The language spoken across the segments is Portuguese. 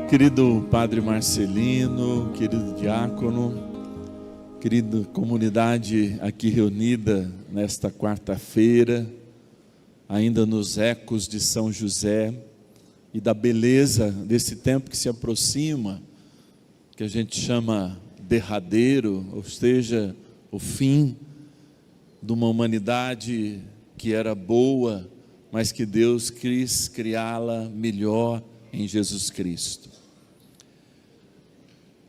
Querido Padre Marcelino, querido diácono, querida comunidade aqui reunida nesta quarta-feira, ainda nos ecos de São José e da beleza desse tempo que se aproxima, que a gente chama derradeiro, ou seja, o fim de uma humanidade que era boa, mas que Deus quis criá-la melhor em Jesus Cristo.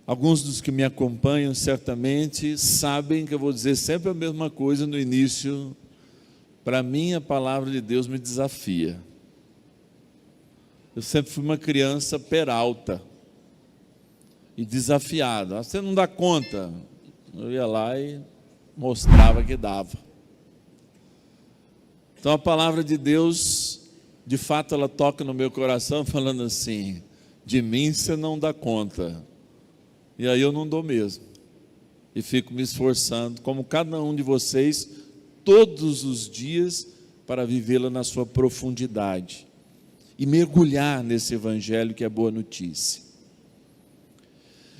Alguns dos que me acompanham certamente sabem que eu vou dizer sempre a mesma coisa no início. Para mim, a palavra de Deus me desafia. Eu sempre fui uma criança peralta e desafiada. Você não dá conta? Eu ia lá e mostrava que dava. Então a palavra de Deus, de fato, ela toca no meu coração falando assim: de mim você não dá conta. E aí eu não dou mesmo. E fico me esforçando, como cada um de vocês, todos os dias, para vivê-la na sua profundidade. E mergulhar nesse evangelho que é boa notícia.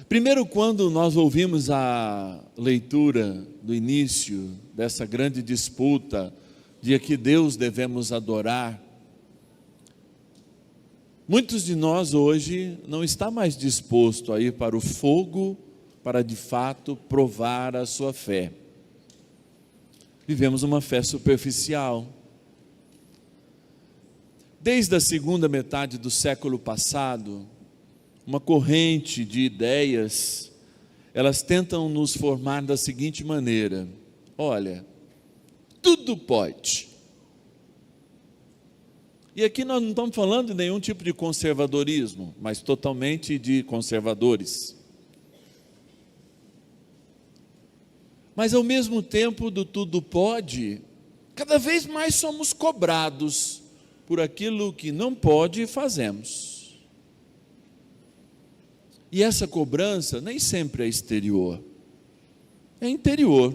Primeiro, quando nós ouvimos a leitura do início dessa grande disputa de a que Deus devemos adorar, muitos de nós hoje não está mais disposto a ir para o fogo para de fato provar a sua fé. Vivemos uma fé superficial. Desde a segunda metade do século passado, uma corrente de ideias, elas tentam nos formar da seguinte maneira: olha, tudo pode. E aqui nós não estamos falando de nenhum tipo de conservadorismo, mas totalmente de conservadores. Mas ao mesmo tempo do tudo pode, cada vez mais somos cobrados por aquilo que não pode e fazemos. E essa cobrança nem sempre é exterior, é interior.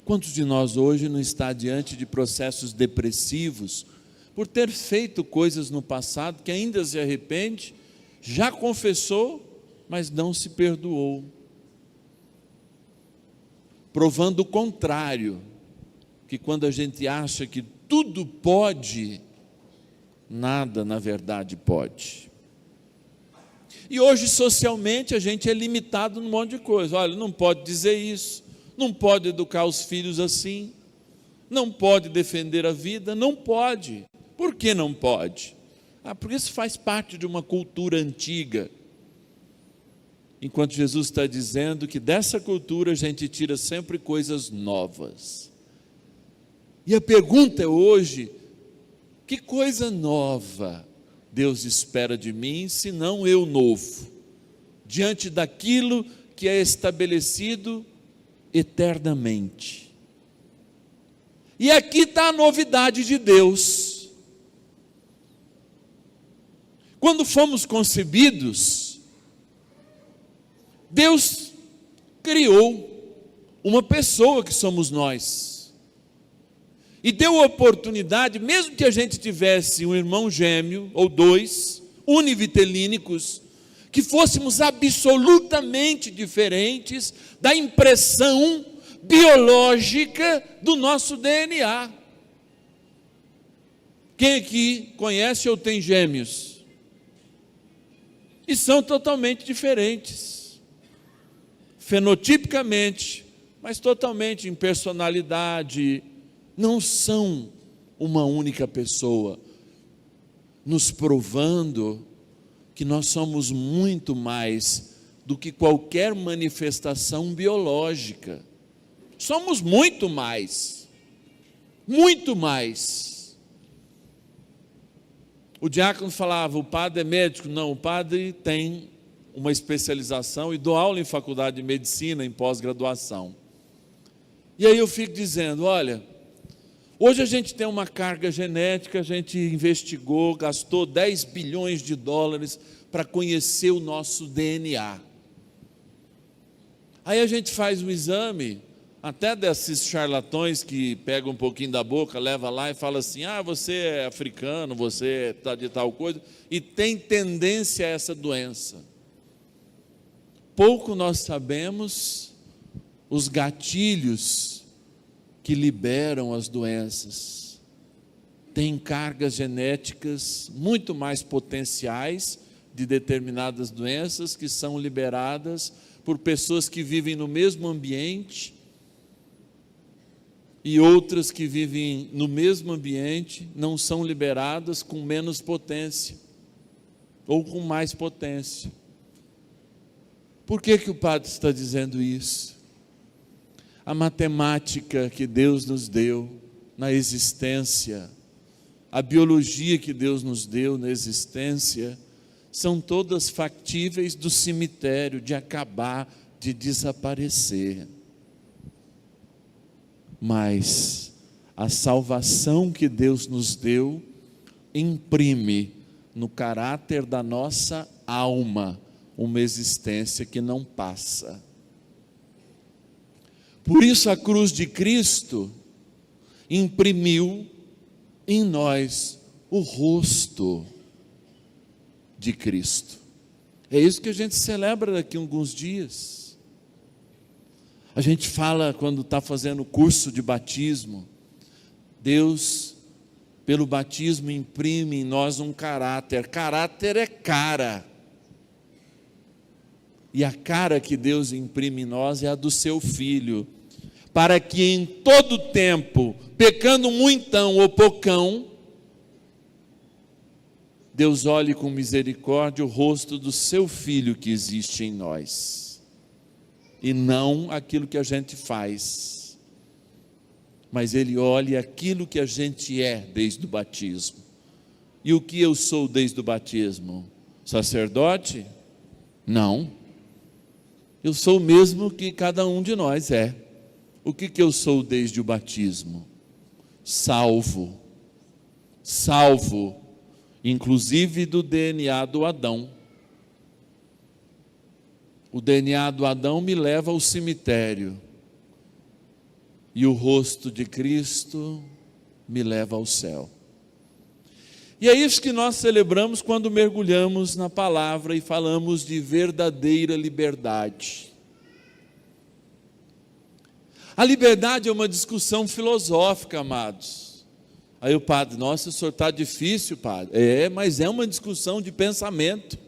Quantos de nós hoje não está diante de processos depressivos por ter feito coisas no passado que ainda se arrepende, já confessou, mas não se perdoou? Provando o contrário, que quando a gente acha que tudo pode, nada na verdade pode. E hoje socialmente a gente é limitado num monte de coisa. Olha, não pode dizer isso, não pode educar os filhos assim, não pode defender a vida, não pode. Por que não pode? Porque isso faz parte de uma cultura antiga. Enquanto Jesus está dizendo que dessa cultura a gente tira sempre coisas novas. E a pergunta é hoje: que coisa nova Deus espera de mim, senão eu novo, diante daquilo que é estabelecido eternamente? E aqui está a novidade de Deus. Quando fomos concebidos, Deus criou uma pessoa que somos nós, e deu a oportunidade, mesmo que a gente tivesse um irmão gêmeo, ou dois, univitelínicos, que fôssemos absolutamente diferentes da impressão biológica do nosso DNA. Quem aqui conhece ou tem gêmeos? E são totalmente diferentes, fenotipicamente, mas totalmente em personalidade. Não são uma única pessoa, nos provando que nós somos muito mais do que qualquer manifestação biológica. Somos muito mais, muito mais. O diácono falava: o padre é médico. Não, o padre tem uma especialização e dou aula em faculdade de medicina, em pós-graduação. E aí eu fico dizendo: olha, hoje a gente tem uma carga genética, a gente investigou, gastou 10 bilhões de dólares para conhecer o nosso DNA. Aí a gente faz um exame, até desses charlatões que pegam um pouquinho da boca, leva lá e fala assim: ah, você é africano, você está de tal coisa, e tem tendência a essa doença. Pouco nós sabemos os gatilhos que liberam as doenças. Tem cargas genéticas muito mais potenciais de determinadas doenças que são liberadas por pessoas que vivem no mesmo ambiente, e outras que vivem no mesmo ambiente não são liberadas com menos potência ou com mais potência. Por que o padre está dizendo isso? A matemática que Deus nos deu na existência, a biologia que Deus nos deu na existência, são todas factíveis do cemitério, de acabar, de desaparecer. Mas a salvação que Deus nos deu imprime no caráter da nossa alma uma existência que não passa. Por isso a cruz de Cristo imprimiu em nós o rosto de Cristo. É isso que a gente celebra daqui a alguns dias. A gente fala quando está fazendo o curso de batismo, Deus, pelo batismo, imprime em nós um caráter. Caráter é cara. E a cara que Deus imprime em nós é a do seu Filho, para que em todo tempo, pecando muitão ou poucão, Deus olhe com misericórdia o rosto do seu Filho que existe em nós, e não aquilo que a gente faz, mas Ele olha aquilo que a gente é desde o batismo. E o que eu sou desde o batismo? Sacerdote? Não. Eu sou o mesmo que cada um de nós é. O que eu sou desde o batismo? Salvo, inclusive do DNA do Adão. O DNA do Adão me leva ao cemitério, e o rosto de Cristo me leva ao céu. E é isso que nós celebramos quando mergulhamos na palavra e falamos de verdadeira liberdade. A liberdade é uma discussão filosófica, amados. Aí o padre: nossa, o senhor está difícil, padre. Mas é uma discussão de pensamento.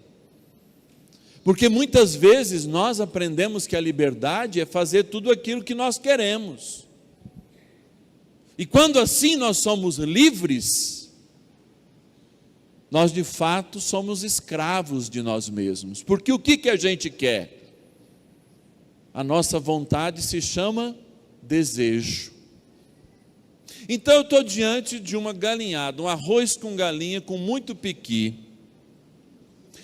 Porque muitas vezes nós aprendemos que a liberdade é fazer tudo aquilo que nós queremos. E quando assim nós somos livres, nós de fato somos escravos de nós mesmos. Porque o que a gente quer? A nossa vontade se chama desejo. Então eu estou diante de uma galinhada, um arroz com galinha com muito piqui.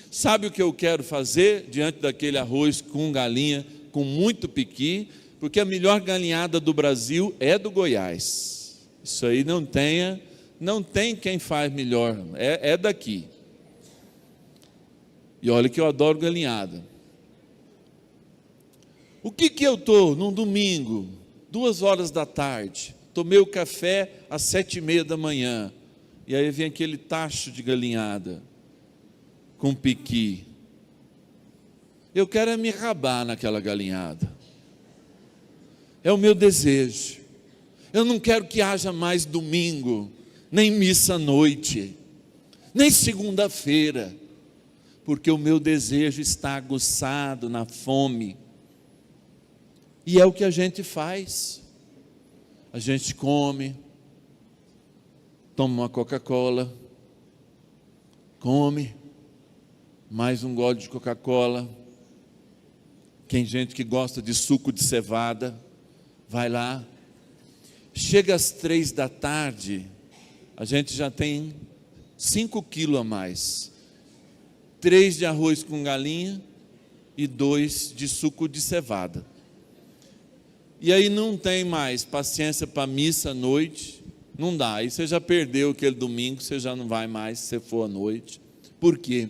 Sabe o que eu quero fazer diante daquele arroz com galinha com muito piqui? Porque a melhor galinhada do Brasil é do Goiás. Isso aí não tem quem faz melhor, é daqui. E olha que eu adoro galinhada. O que eu estou num domingo, 2h da tarde, tomei o café às 7h30 da manhã, e aí vem aquele tacho de galinhada com piqui. Eu quero me rabar naquela galinhada. É o meu desejo. Eu não quero que haja mais domingo, nem missa à noite, nem segunda-feira, porque o meu desejo está aguçado na fome. E é o que a gente faz. A gente come, toma uma Coca-Cola, come mais um gole de Coca-Cola. Tem gente que gosta de suco de cevada, vai lá. Chega às 3 da tarde, a gente já tem 5 quilos a mais. 3 de arroz com galinha e 2 de suco de cevada. E aí não tem mais paciência para missa à noite, não dá. Aí você já perdeu aquele domingo, você já não vai mais se você for à noite. Por quê?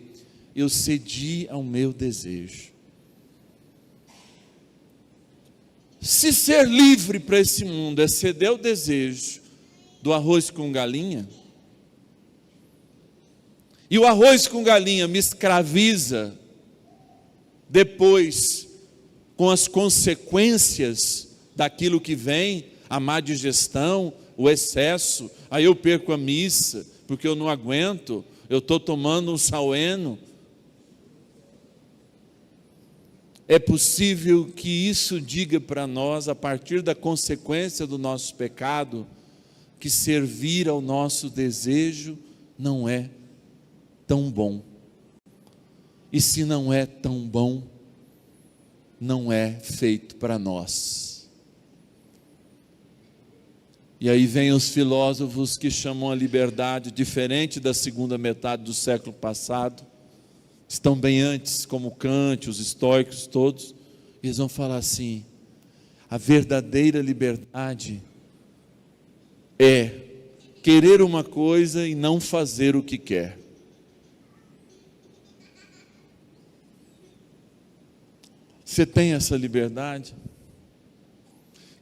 Eu cedi ao meu desejo. Se ser livre para esse mundo é ceder ao desejo do arroz com galinha, e o arroz com galinha me escraviza depois com as consequências daquilo que vem, a má digestão, o excesso, aí eu perco a missa, porque eu não aguento, eu estou tomando um Saleno. É possível que isso diga para nós, a partir da consequência do nosso pecado, que servir ao nosso desejo não é tão bom. E se não é tão bom, não é feito para nós. E aí vem os filósofos que chamam a liberdade, diferente da segunda metade do século passado, estão bem antes, como Kant, os estoicos todos, eles vão falar assim: a verdadeira liberdade é querer uma coisa e não fazer o que quer. Você tem essa liberdade?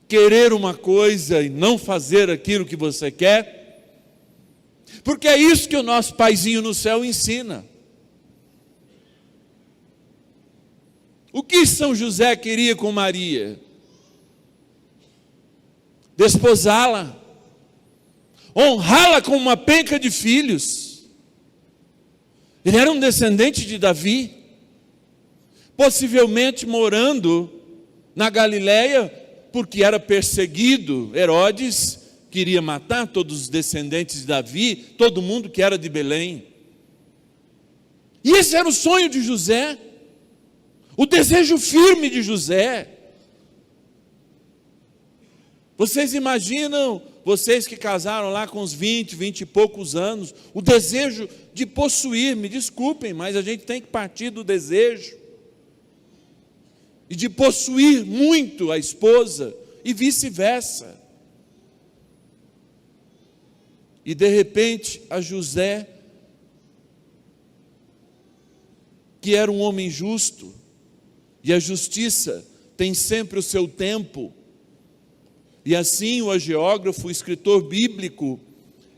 Querer uma coisa e não fazer aquilo que você quer? Porque é isso que o nosso paizinho no céu ensina. O que São José queria com Maria? Desposá-la, honrá-la com uma penca de filhos. Ele era um descendente de Davi, possivelmente morando na Galileia, porque era perseguido. Herodes queria matar todos os descendentes de Davi, todo mundo que era de Belém. E esse era o sonho de José, o desejo firme de José. Vocês imaginam, vocês que casaram lá com uns 20 e poucos anos, o desejo de possuir, me desculpem, mas a gente tem que partir do desejo, e de possuir muito a esposa, e vice-versa. E de repente, a José, que era um homem justo, e a justiça tem sempre o seu tempo, e assim o hagiógrafo, o escritor bíblico,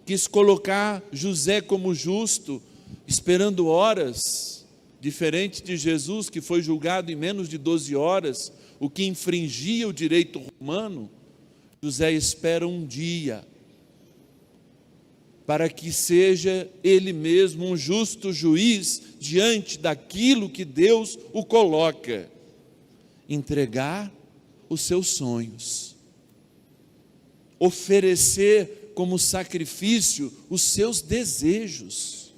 quis colocar José como justo, esperando horas, diferente de Jesus, que foi julgado em menos de 12 horas, o que infringia o direito romano. José espera um dia, para que seja ele mesmo um justo juiz, diante daquilo que Deus o coloca, entregar os seus sonhos, oferecer como sacrifício os seus desejos,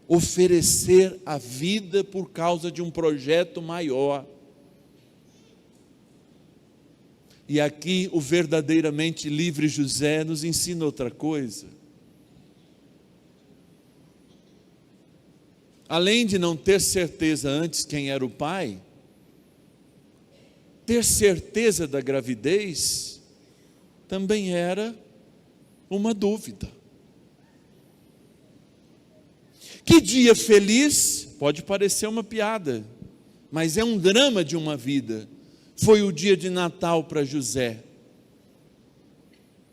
oferecer a vida por causa de um projeto maior. E aqui o verdadeiramente livre José nos ensina outra coisa. Além de não ter certeza antes quem era o pai, ter certeza da gravidez também era uma dúvida. Que dia feliz, pode parecer uma piada, mas é um drama de uma vida. Foi o dia de Natal para José,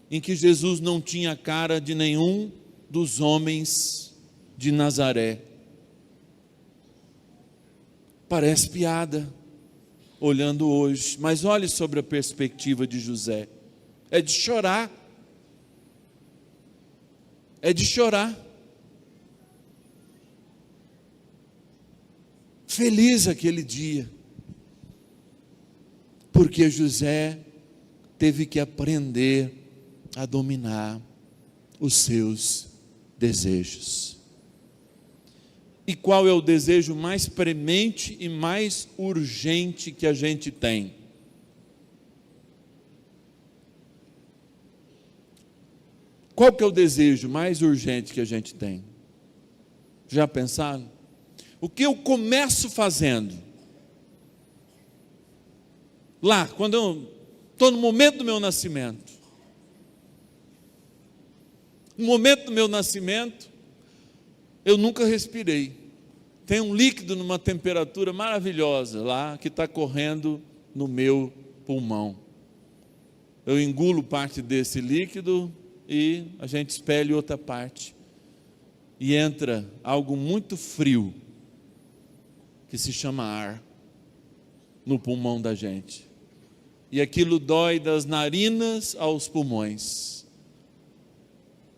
em que Jesus não tinha a cara de nenhum dos homens de Nazaré. Parece piada, olhando hoje, mas olhe sobre a perspectiva de José. É de chorar. É de chorar. Feliz aquele dia, porque José teve que aprender a dominar os seus desejos. E qual é o desejo mais premente e mais urgente que a gente tem? Qual que é o desejo mais urgente que a gente tem? Já pensaram? O que eu começo fazendo? Lá, quando eu estou no momento do meu nascimento. No momento do meu nascimento, eu nunca respirei. tem um líquido numa temperatura maravilhosa lá, que está correndo no meu pulmão. Eu engulo parte desse líquido e a gente expele outra parte. E entra algo muito frio, que se chama ar, no pulmão da gente. E aquilo dói das narinas aos pulmões.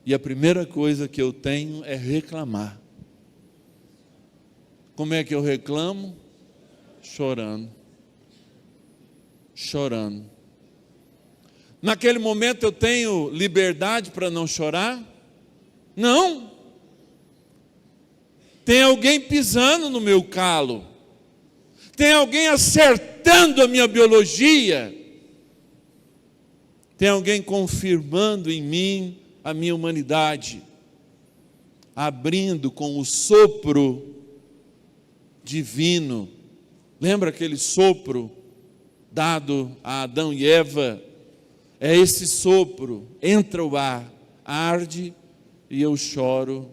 E a primeira coisa que eu tenho é reclamar. Como é que eu reclamo? Chorando. Chorando. Naquele momento eu tenho liberdade para não chorar? Não. Tem alguém pisando no meu calo. Tem alguém acertando a minha biologia. Tem alguém confirmando em mim a minha humanidade. Abrindo com o sopro divino. Lembra aquele sopro dado a Adão e Eva? É esse sopro, entra o ar, arde e eu choro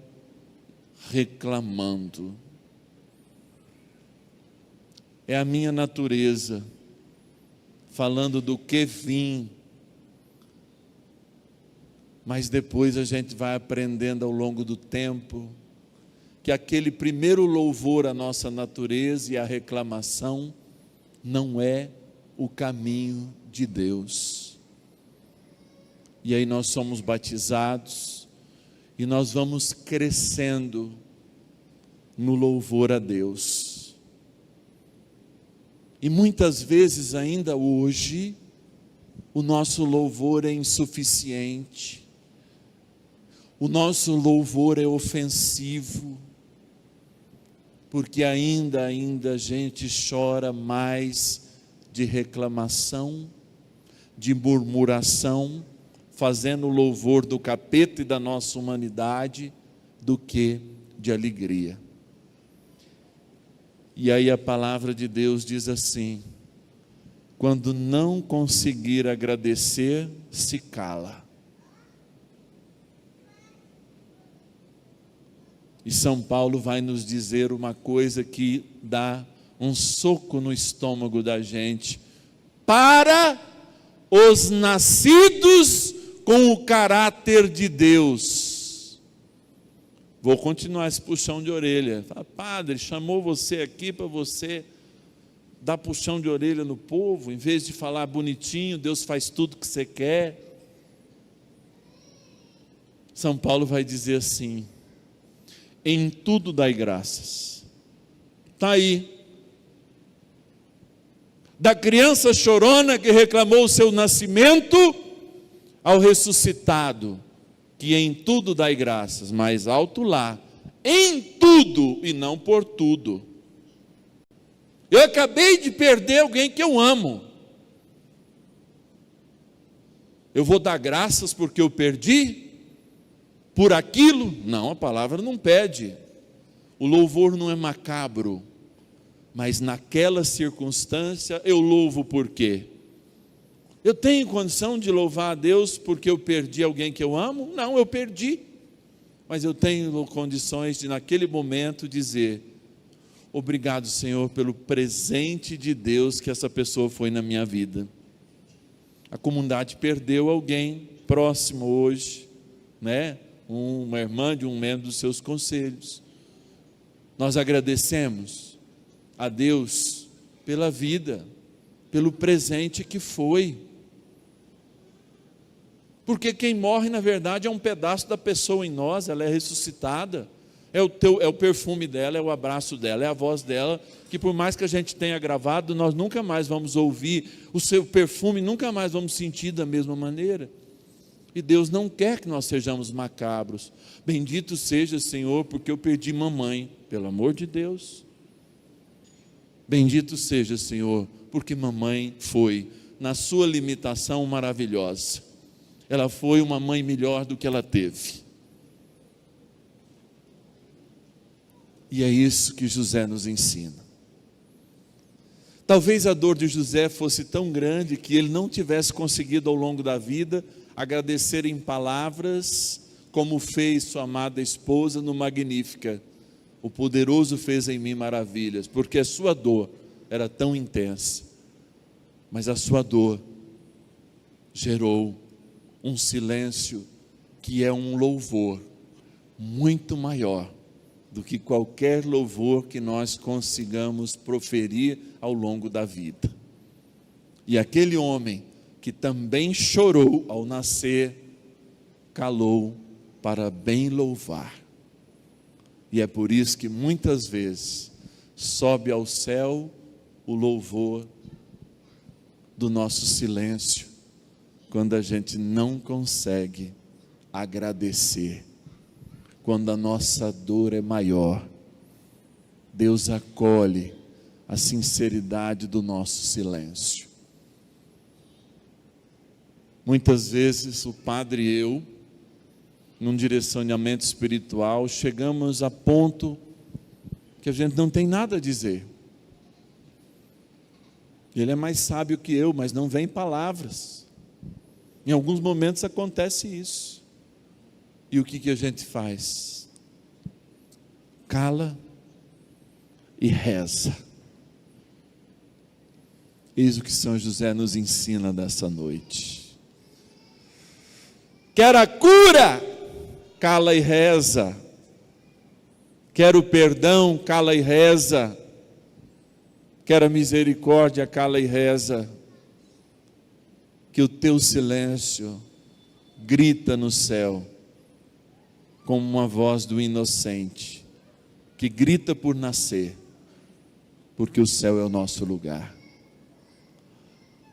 reclamando. É a minha natureza falando do que vim. Mas depois a gente vai aprendendo ao longo do tempo que aquele primeiro louvor à nossa natureza e a reclamação não é o caminho de Deus. E aí nós somos batizados e nós vamos crescendo no louvor a Deus. E muitas vezes ainda hoje o nosso louvor é insuficiente. O nosso louvor é ofensivo, porque ainda a gente chora mais de reclamação, de murmuração, fazendo o louvor do capeta e da nossa humanidade, do que de alegria. E aí a palavra de Deus diz assim: quando não conseguir agradecer, se cala. E São Paulo vai nos dizer uma coisa que dá um soco no estômago da gente. Para os nascidos com o caráter de Deus. Vou continuar esse puxão de orelha. Fala, padre, chamou você aqui para você dar puxão de orelha no povo, em vez de falar bonitinho, Deus faz tudo que você quer. São Paulo vai dizer assim: em tudo dai graças. Está aí. Da criança chorona que reclamou o seu nascimento, ao ressuscitado, que em tudo dai graças, mais alto lá, em tudo e não por tudo. Eu acabei de perder alguém que eu amo. Eu vou dar graças porque eu perdi? Por aquilo? Não, a palavra não pede. O louvor não é macabro, mas naquela circunstância eu louvo por quê? Eu tenho condição de louvar a Deus porque eu perdi alguém que eu amo? Não, eu perdi. Mas eu tenho condições de naquele momento dizer: obrigado, Senhor, pelo presente de Deus que essa pessoa foi na minha vida. A comunidade perdeu alguém próximo hoje, né? Uma irmã de um membro dos seus conselhos. Nós agradecemos a Deus pela vida, pelo presente que foi. Porque quem morre, na verdade, é um pedaço da pessoa em nós, ela é ressuscitada. É o perfume dela, é o abraço dela, é a voz dela, que por mais que a gente tenha gravado, nós nunca mais vamos ouvir o seu perfume, nunca mais vamos sentir da mesma maneira. E Deus não quer que nós sejamos macabros. Bendito seja, Senhor, porque eu perdi mamãe, pelo amor de Deus. Bendito seja, Senhor, porque mamãe foi, na sua limitação, maravilhosa. Ela foi uma mãe melhor do que ela teve. E é isso que José nos ensina. Talvez a dor de José fosse tão grande que ele não tivesse conseguido ao longo da vida agradecer em palavras, como fez sua amada esposa no Magnífica. o poderoso fez em mim maravilhas, porque a sua dor era tão intensa, mas a sua dor gerou um silêncio que é um louvor muito maior do que qualquer louvor que nós consigamos proferir ao longo da vida. E aquele homem que também chorou ao nascer, calou para bem louvar. E é por isso que muitas vezes sobe ao céu o louvor do nosso silêncio, quando a gente não consegue agradecer, quando a nossa dor é maior. Deus acolhe a sinceridade do nosso silêncio. Muitas vezes o padre e eu, num direcionamento espiritual, chegamos a ponto que a gente não tem nada a dizer. Ele é mais sábio que eu, mas não vem palavras. Em alguns momentos acontece isso. E o que a gente faz? Cala e reza. Eis o que São José nos ensina nessa noite. Quer a cura? Cala e reza. Quer o perdão? Cala e reza. Quer a misericórdia? Cala e reza. Que o teu silêncio grita no céu, como uma voz do inocente, que grita por nascer, porque o céu é o nosso lugar.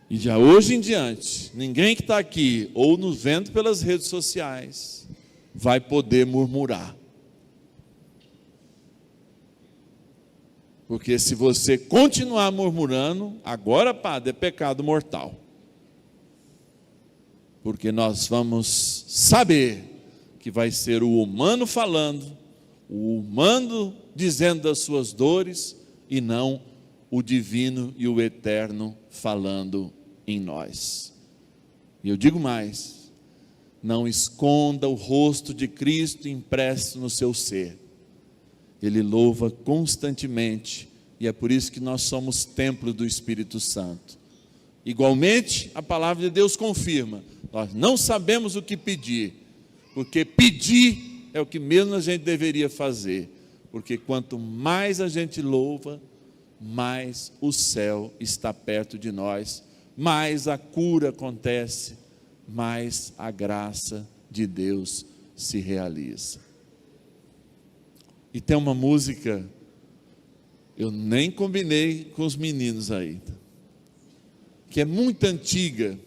E de hoje em diante, ninguém que está aqui, ou nos vendo pelas redes sociais, vai poder murmurar. Porque se você continuar murmurando, agora, padre, é pecado mortal. Porque nós vamos saber que vai ser o humano falando, o humano dizendo das suas dores, e não o divino e o eterno falando em nós. E eu digo mais, não esconda o rosto de Cristo impresso no seu ser. Ele louva constantemente, e é por isso que nós somos templo do Espírito Santo. Igualmente, a palavra de Deus confirma, nós não sabemos o que pedir, porque pedir é o que mesmo a gente deveria fazer, porque quanto mais a gente louva, mais o céu está perto de nós, mais a cura acontece, mais a graça de Deus se realiza. E tem uma música, eu nem combinei com os meninos aí, que é muito antiga.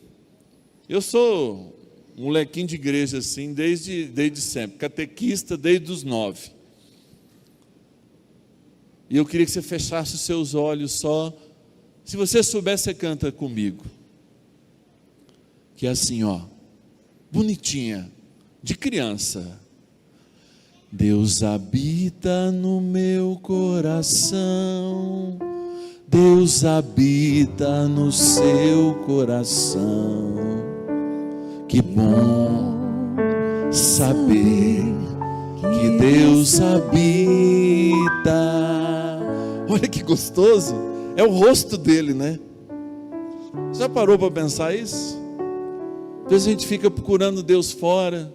Eu sou um molequinho de igreja assim, desde sempre, catequista desde os 9. E eu queria que você fechasse os seus olhos só, se você souber, você canta comigo. Que é assim, ó, bonitinha, de criança. Deus habita no meu coração, Deus habita no seu coração. Que bom saber que Deus habita. Olha que gostoso, é o rosto dele, né? Já parou para pensar isso? Às vezes a gente fica procurando Deus fora.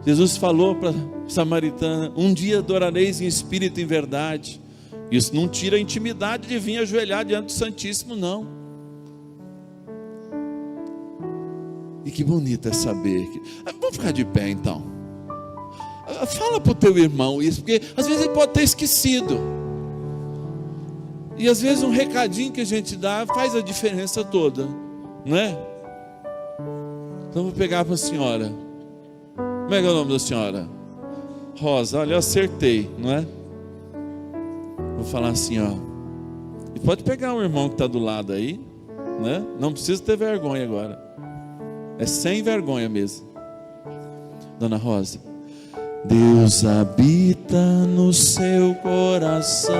Jesus falou para a samaritana, um dia adorareis em espírito e em verdade. Isso não tira a intimidade de vir ajoelhar diante do Santíssimo, não. E que bonito é saber que... Vamos ficar de pé então. Fala para o teu irmão isso, porque às vezes ele pode ter esquecido. E às vezes um recadinho que a gente dá faz a diferença toda, não é? Então vou pegar para a senhora. Como é que é o nome da senhora? Rosa. Olha, eu acertei, não é? Vou falar assim, ó. E pode pegar um irmão que está do lado aí, né? Não precisa ter vergonha agora. É sem vergonha mesmo. Dona Rosa. Deus habita no seu coração.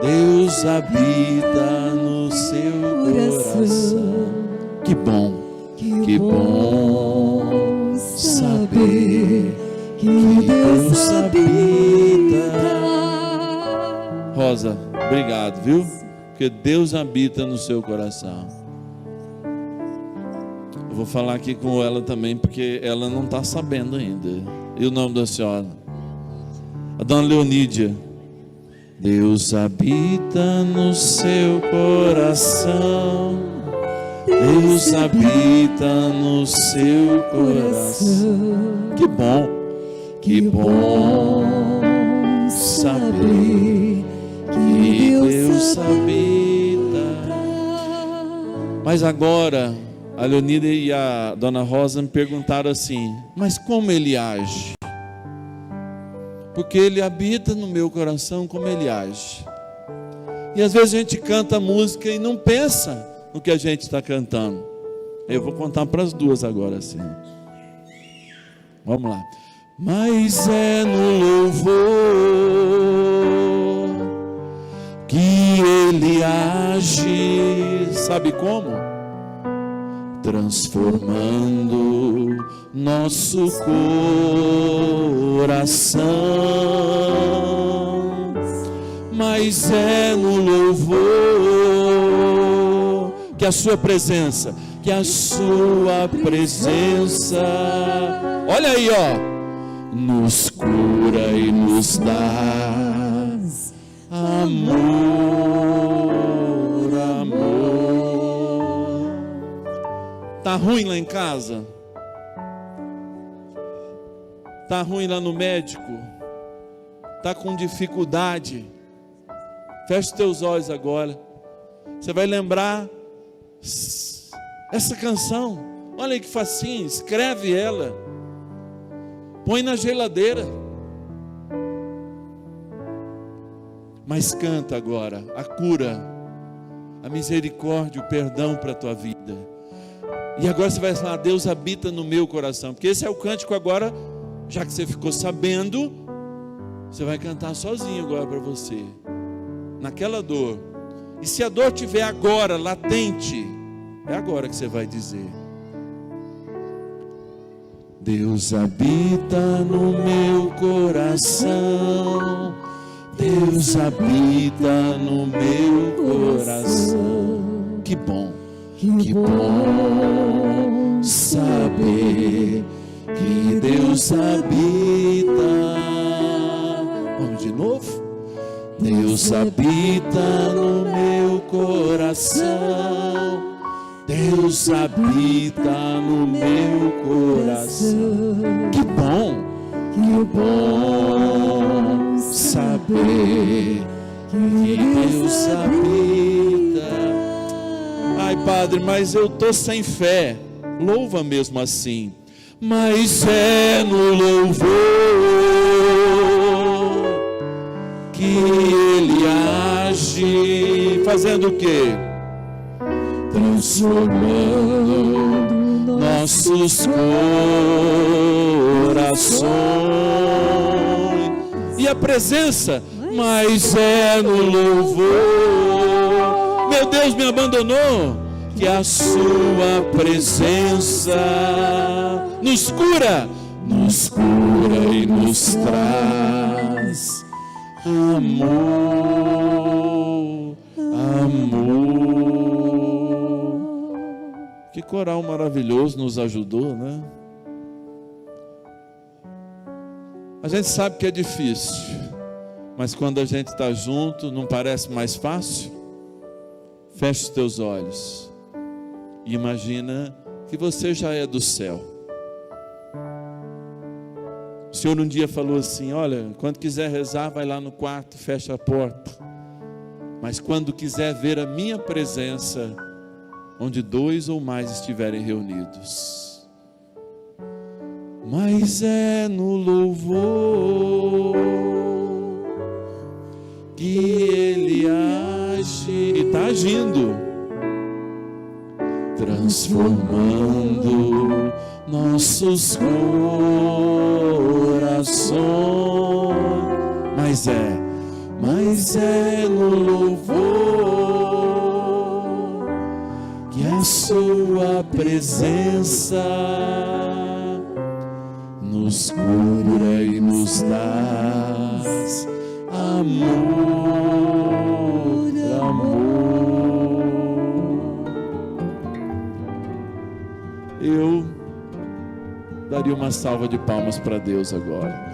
Deus habita no seu coração. Que bom. Que bom saber que Deus habita Rosa, obrigado, viu? Porque Deus habita no seu coração. Eu vou falar aqui com ela também, porque ela não está sabendo ainda. E o nome da senhora? A dona Leonídia. Deus habita no seu coração. Deus habita no seu coração. Que bom saber que Deus habita. Mas agora a Leonida e a dona Rosa me perguntaram assim: mas como ele age? Porque ele habita no meu coração, como ele age? E às vezes a gente canta música e não pensa no que a gente está cantando. Eu vou contar para as duas agora assim. Vamos lá. Mas é no louvor que ele age. Sabe como? Transformando nosso coração. Mas é no louvor que a sua presença, olha aí, ó, nos cura e nos dá amor, amor. Tá ruim lá em casa? Tá ruim lá no médico? Tá com dificuldade? Feche os teus olhos agora. Você vai lembrar essa canção. Olha aí que facinho, escreve ela. Põe na geladeira. Mas canta agora a cura, a misericórdia, o perdão para a tua vida. E agora você vai falar: Deus habita no meu coração. Porque esse é o cântico agora, já que você ficou sabendo, você vai cantar sozinho agora para você. Naquela dor. E se a dor estiver agora, latente, é agora que você vai dizer: Deus habita no meu coração. Deus habita no meu coração. Que bom saber que Deus habita. Vamos de novo? Deus habita no meu coração. Deus habita no meu coração. Que bom saber que Deus habita. Ai, Padre, mas eu estou sem fé. Louva mesmo assim. Mas é no louvor que ele age. Fazendo o quê? Transformando nossos corações. E a presença, mas é no louvor. Meu Deus me abandonou. Que a sua presença nos cura e nos traz amor, amor. Que coral maravilhoso nos ajudou, né? A gente sabe que é difícil, mas quando a gente está junto, não parece mais fácil? Feche os teus olhos e imagina que você já é do céu. O Senhor um dia falou assim: olha, quando quiser rezar, vai lá no quarto, fecha a porta. Mas quando quiser ver a minha presença, onde 2 ou mais estiverem reunidos. Mas é no louvor que ele age. E está agindo. Transformando nossos corações. Mas é no louvor que a sua presença nos cura e nos dá amor, amor. Eu daria uma salva de palmas para Deus agora.